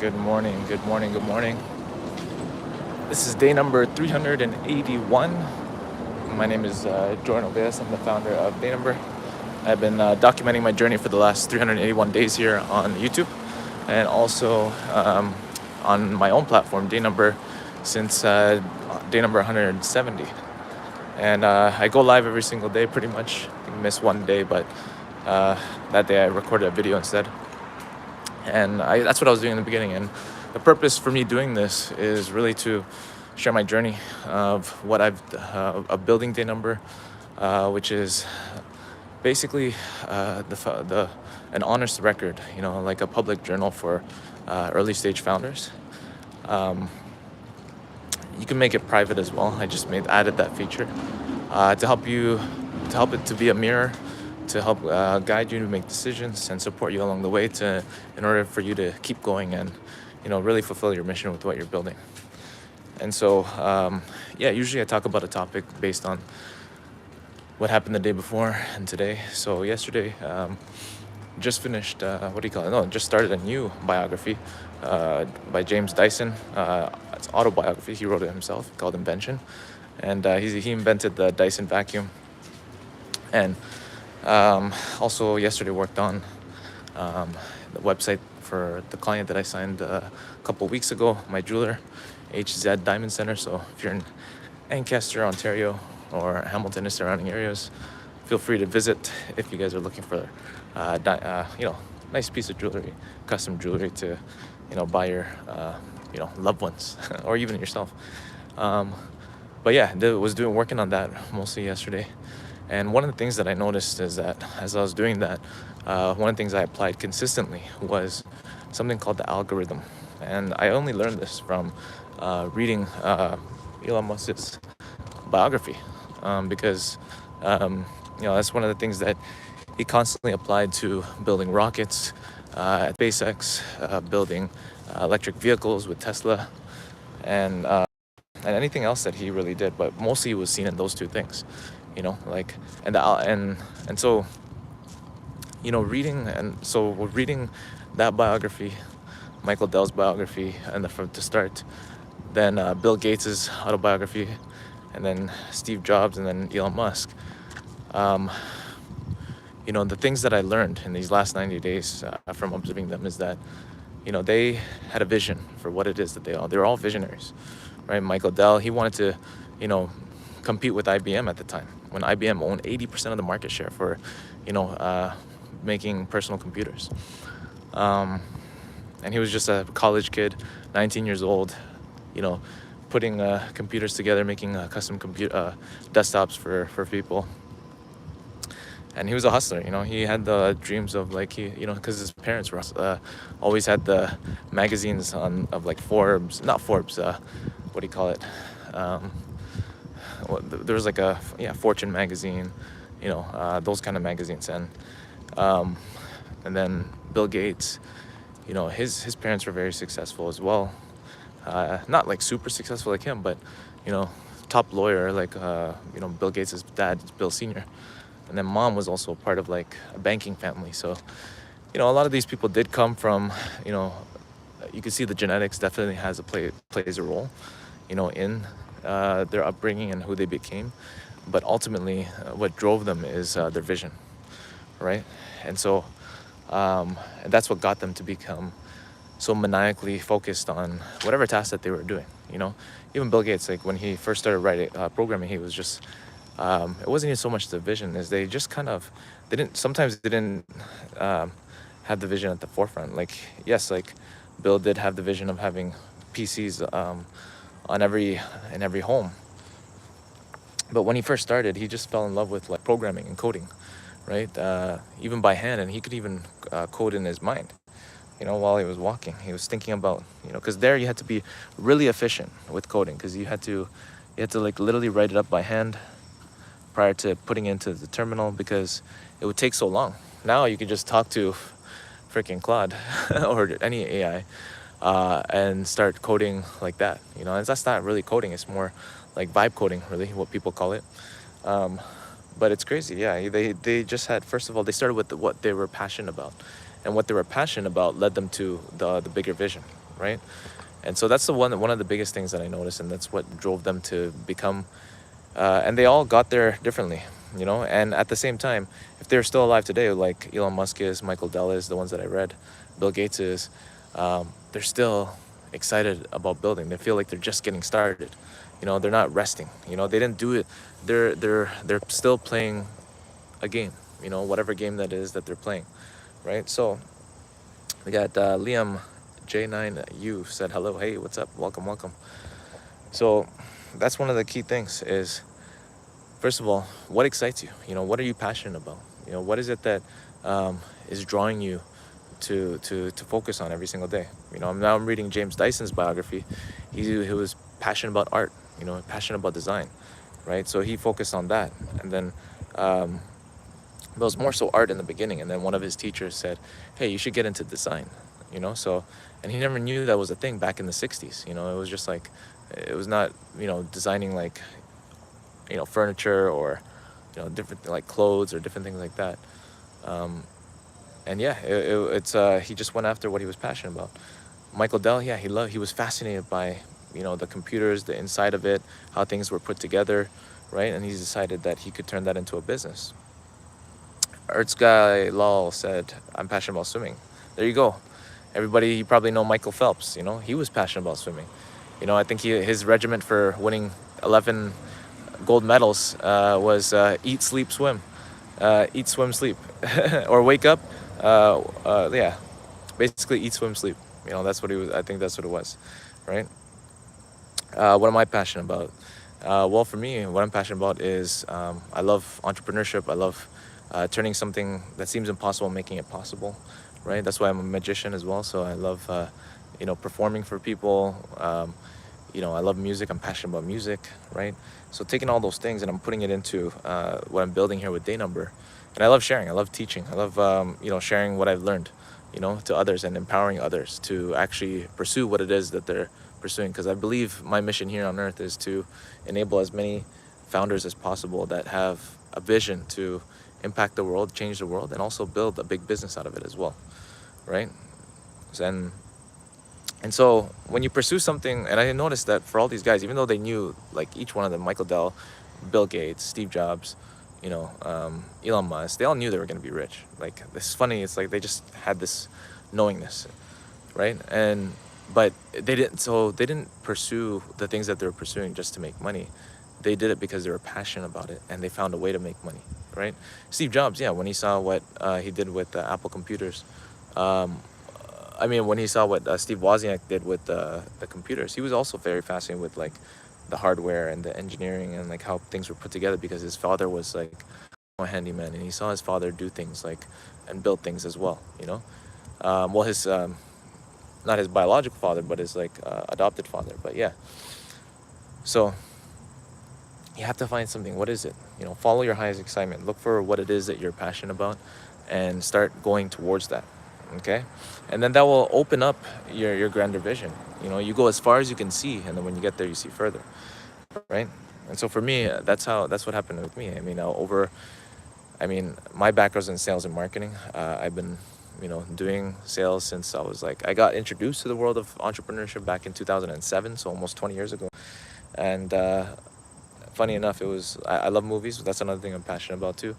Good morning, good morning, good morning. This is day number 381. My name is Jordan Obeas. I'm the founder of dayNumber. I've been documenting my journey for the last 381 days here on YouTube and also on my own platform, dayNumber, since day number 170. And I go live every single day pretty much. I miss one day, but that day I recorded a video instead. And that's what I was doing in the beginning. And the purpose for me doing this is really to share my journey of what of building dayNumber, which is basically an honest record, like a public journal for early stage founders. You can make it private as well. I just added that feature to help it to be a mirror, to help guide you to make decisions and support you along the way in order for you to keep going and really fulfill your mission with what you're building. And so usually I talk about a topic based on what happened the day before and today. So yesterday just finished just started a new biography by James Dyson. It's autobiography. He wrote it himself, called Invention, and he invented the Dyson vacuum. And also yesterday worked on the website for the client that I signed a couple weeks ago, my jeweler, HZ Diamond Center. So if you're in Ancaster, Ontario, or Hamilton and surrounding areas, feel free to visit if you guys are looking for nice piece of jewelry, custom jewelry to buy your loved ones or even yourself. But yeah, working on that mostly yesterday. And one of the things that I noticed is that as I was doing that, one of the things I applied consistently was something called the algorithm. And I only learned this from reading Elon Musk's biography, because that's one of the things that he constantly applied to building rockets at SpaceX, building electric vehicles with Tesla, and anything else that he really did. But mostly he was seen in those two things. Reading that biography, Michael Dell's biography, and from to start, then Bill Gates's autobiography, and then Steve Jobs, and then Elon Musk. The things that I learned in these last 90 days from observing them is that, they had a vision for what it is that they're all visionaries, right? Michael Dell, he wanted to, compete with IBM at the time, when IBM owned 80% of the market share for, making personal computers. And he was just a college kid, 19 years old, putting computers together, making custom desktops for people. And he was a hustler, he had the dreams of because his parents were always had the magazines of Forbes, not Forbes, what do you call it? There was Fortune magazine, those kind of magazines. And then Bill Gates, his parents were very successful as well. Not super successful like him, but top lawyer, Bill Gates' dad, Bill Sr. And then mom was also part of a banking family. So a lot of these people did come from, you can see the genetics definitely plays a role, in their upbringing and who they became. But ultimately what drove them is their vision, right? And so and that's what got them to become so maniacally focused on whatever task that they were doing. Even Bill Gates, when he first started writing programming, he was just it wasn't even so much the vision as they just they didn't have the vision at the forefront. Bill did have the vision of having PCs in every home, but when he first started, he just fell in love with programming and coding, right? Even by hand, and he could even code in his mind. While he was walking, he was thinking about, because there you had to be really efficient with coding, because you had to literally write it up by hand prior to putting it into the terminal, because it would take so long. Now you can just talk to freaking Claude or any AI and start coding like that. And that's not really coding; it's more like vibe coding, really, what people call it. But it's crazy, yeah. They just had, first of all, they started with what they were passionate about. And what they were passionate about led them to the bigger vision, right? And so that's the one of the biggest things that I noticed, and that's what drove them to become. And they all got there differently, you know. And at the same time, if they're still alive today, like Elon Musk is, Michael Dell is, the ones that I read, Bill Gates is, they're still excited about building. They feel like they're just getting started. You know, they're not resting. You know, they didn't do it. They're still playing a game. You know, whatever game that is that they're playing, right? So we got Liam J9U said hello. Hey, what's up? Welcome, welcome. So that's one of the key things is, first of all, what excites you? You know, what are you passionate about? You know, what is it that is drawing you to focus on every single day? You know, I'm reading James Dyson's biography. He was passionate about art, you know, passionate about design, right? So he focused on that. And then it was more so art in the beginning. And then one of his teachers said, hey, you should get into design, you know? So, and he never knew that was a thing back in the 60s. You know, it was just like, it was not, you know, designing like, you know, furniture or, you know, different like clothes or different things like that. And yeah, it's he just went after what he was passionate about. Michael Dell, yeah, he was fascinated by, you know, the computers, the inside of it, how things were put together, right? And he's decided that he could turn that into a business. Earth's Guy Lol said, I'm passionate about swimming. There you go. Everybody, you probably know Michael Phelps, you know, he was passionate about swimming. You know, I think his regiment for winning 11 gold medals was eat, sleep, swim. Eat, swim, sleep. Or wake up. Yeah, basically eat, swim, sleep. You know, that's what he was. I think that's what it was, right? What am I passionate about? Well, for me, what I'm passionate about is I love entrepreneurship. I love turning something that seems impossible, making it possible, right? That's why I'm a magician as well. So I love, you know, performing for people. You know, I love music. I'm passionate about music, right? So taking all those things and I'm putting it into what I'm building here with dayNumber. And I love sharing. I love teaching. I love, you know, sharing what I've learned, you know, to others and empowering others to actually pursue what it is that they're pursuing. Because I believe my mission here on earth is to enable as many founders as possible that have a vision to impact the world, change the world, and also build a big business out of it as well, right? And so when you pursue something, and I noticed that for all these guys, even though they knew, like each one of them, Michael Dell, Bill Gates, Steve Jobs, you know, Elon Musk, they all knew they were going to be rich. Like, this is funny. It's like they just had this knowingness, right? But they didn't pursue the things that they were pursuing just to make money. They did it because they were passionate about it and they found a way to make money, right? Steve Jobs, yeah, when he saw what he did with Apple computers, I mean, when he saw what Steve Wozniak did with the computers, he was also very fascinated with like the hardware and the engineering and like how things were put together, because his father was like a handyman and he saw his father do things like and build things as well, you know. Well, his not his biological father, but his like adopted father. But yeah, so you have to find something. What is it? You know, follow your highest excitement. Look for what it is that you're passionate about and start going towards that. Okay, and then that will open up your grander vision. You know, you go as far as you can see, and then when you get there, you see further, right? And so for me, that's what happened with me. I mean, my background's in sales and marketing. I've been, you know, doing sales since I got introduced to the world of entrepreneurship back in 2007, so almost 20 years ago. And funny enough, I love movies. That's another thing I'm passionate about too.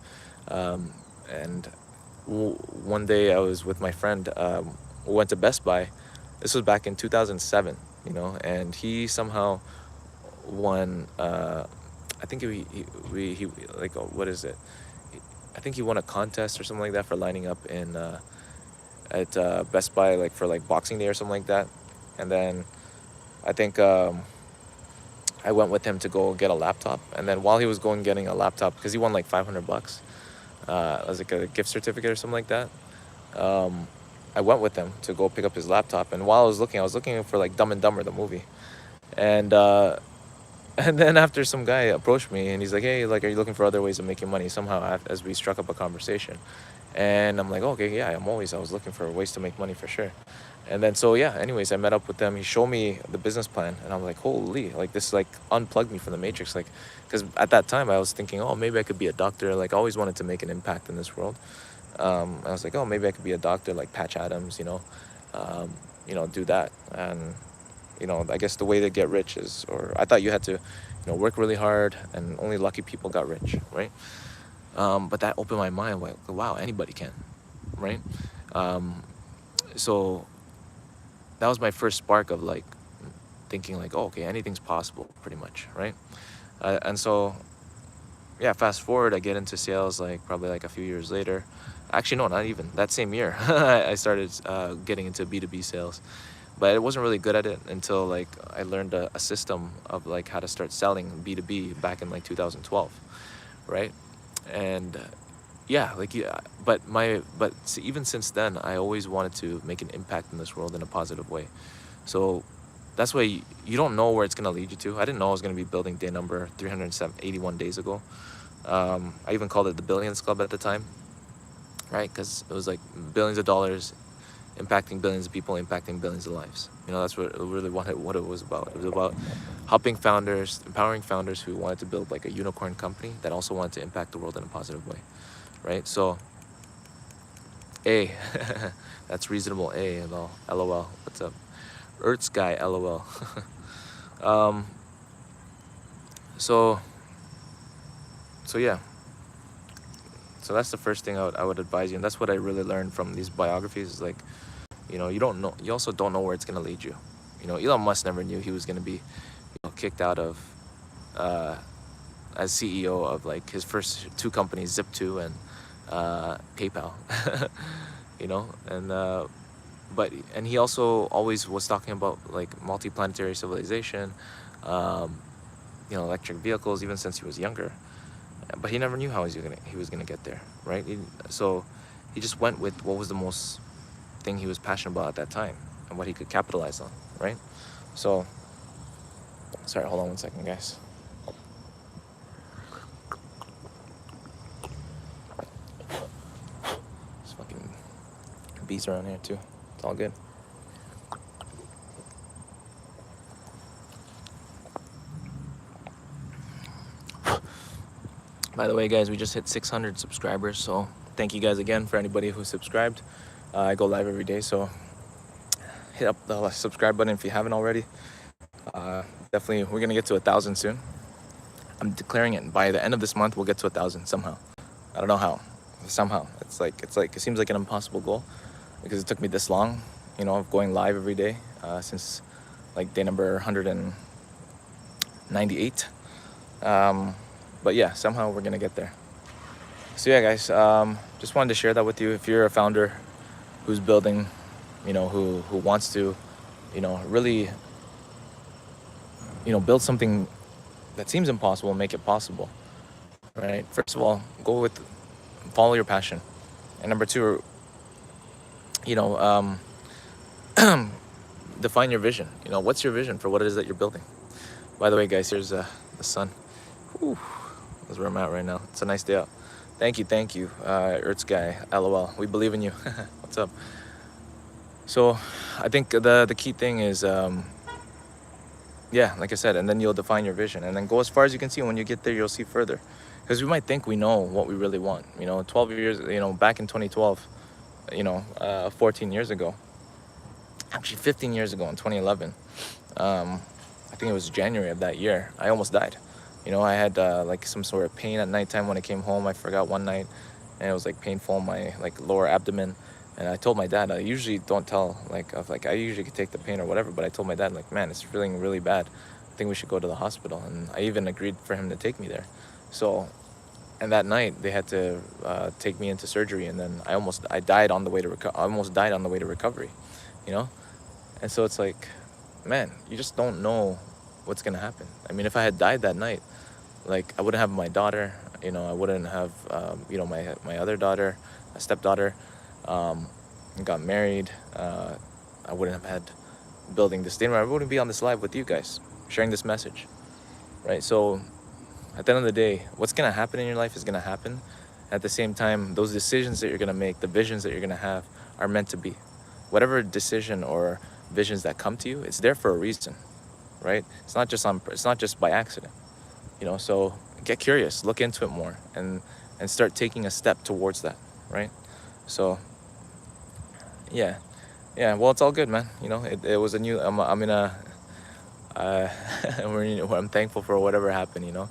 And one day I was with my friend. We went to Best Buy. This was back in 2007, you know, and he somehow won. I think he like, what is it? I think he won a contest or something like that for lining up in at Best Buy, like for like Boxing Day or something like that. And then I think I went with him to go get a laptop. And then while he was going getting a laptop, because he won like $500. It was like a gift certificate or something like that. I went with him to go pick up his laptop, and while I was looking for like Dumb and Dumber, the movie, and and then after some guy approached me and he's like, hey, like, are you looking for other ways of making money? Somehow, as we struck up a conversation, and I'm like, okay, yeah, I was looking for ways to make money for sure. And then so yeah, anyways, I met up with them. He showed me the business plan, and I'm like, holy, like this like unplugged me from the matrix, like, because at that time I was thinking, oh, maybe I could be a doctor. Like, I always wanted to make an impact in this world. I was like, oh, maybe I could be a doctor like Patch Adams, you know. do that. And I guess the way to get rich is, or I thought you had to work really hard, and only lucky people got rich, right? But that opened my mind, like, wow, anybody can, right? So that was my first spark of like thinking like, oh, okay, anything's possible pretty much, right? And so yeah, fast forward, I get into sales like probably like a few years later. Actually, no, not even that same year. I started getting into B2B sales, but I wasn't really good at it until like I learned a system of like how to start selling B2B back in like 2012, right? And yeah, like yeah, even since then, I always wanted to make an impact in this world in a positive way. So that's why you don't know where it's gonna lead you to. I didn't know I was gonna be building dayNumber 381 days ago. I even called it the Billions Club at the time, right? Because it was like billions of dollars impacting billions of people, impacting billions of lives. That's what it was about. It was about helping founders, empowering founders who wanted to build like a unicorn company that also wanted to impact the world in a positive way, right? So, A, that's reasonable. A, LOL. What's up? Earth's guy, LOL. um, so yeah. So that's the first thing I would advise you, and that's what I really learned from these biographies. Is like, you don't know. You also don't know where it's gonna lead you. Elon Musk never knew he was gonna be, kicked out of, as CEO of like his first two companies, Zip2 and PayPal. And he also always was talking about like multi-planetary civilization, um, electric vehicles, even since he was younger. But he never knew how he was gonna get there, right? So he just went with what was the most thing he was passionate about at that time and what he could capitalize on, right? So, sorry, hold on one second, guys. There's fucking bees around here too. It's all good. By the way, guys, we just hit 600 subscribers, so thank you guys again for anybody who subscribed. I go live every day, so hit up the subscribe button if you haven't already. Definitely, we're gonna get to 1,000 soon. I'm declaring it by the end of this month. We'll get to 1,000 somehow. I don't know how. Somehow, it's like it seems like an impossible goal because it took me this long, of going live every day since like day number 198. But yeah, somehow we're gonna get there. So yeah, guys, just wanted to share that with you. If you're a founder who's building, who wants to, really, build something that seems impossible and make it possible, right? First of all, follow your passion, and number two, define your vision. What's your vision for what it is that you're building? By the way, guys, here's the sun. Whew. That's where I'm at right now. It's a nice day out. Thank you, Earth's guy, LOL. We believe in you. What's up? So, I think the key thing is, yeah, like I said, and then you'll define your vision, and then go as far as you can see. And when you get there, you'll see further, because we might think we know what we really want. 12 years, back in 2012, 14 years ago, actually 15 years ago in 2011. I think it was January of that year. I almost died. I had like some sort of pain at nighttime when I came home. I forgot one night, and it was like painful in my like lower abdomen. And I told my dad, I usually don't tell I usually could take the pain or whatever, but I told my dad, like, man, it's feeling really bad. I think we should go to the hospital. And I even agreed for him to take me there. So, and that night they had to take me into surgery, and then I died on the way to recovery, And so it's like, man, you just don't know what's gonna happen. I mean, if I had died that night, like, I wouldn't have my daughter, I wouldn't have, my other daughter, my stepdaughter, got married. I wouldn't have had building this thing. I wouldn't be on this live with you guys, sharing this message, right? So, at the end of the day, what's gonna happen in your life is gonna happen. At the same time, those decisions that you're gonna make, the visions that you're gonna have, are meant to be. Whatever decision or visions that come to you, it's there for a reason, right? It's not just by accident. So get curious, look into it more, and start taking a step towards that, right? So yeah, Yeah, well, it's all good, man. You know, it was a new. I'm in a. Uh, I'm thankful for whatever happened. You know,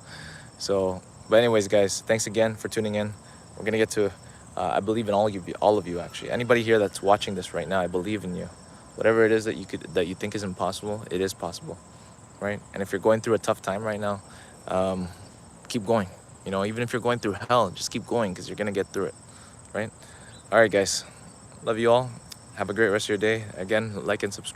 so. But anyways, guys, thanks again for tuning in. We're gonna get to. I believe in all of you actually. Anybody here that's watching this right now, I believe in you. Whatever it is that you think is impossible, it is possible, right? And if you're going through a tough time right now, um, keep going. You know, even if you're going through hell, just keep going because you're gonna get through it, right? All right, guys. Love you all. Have a great rest of your day. Again, like and subscribe.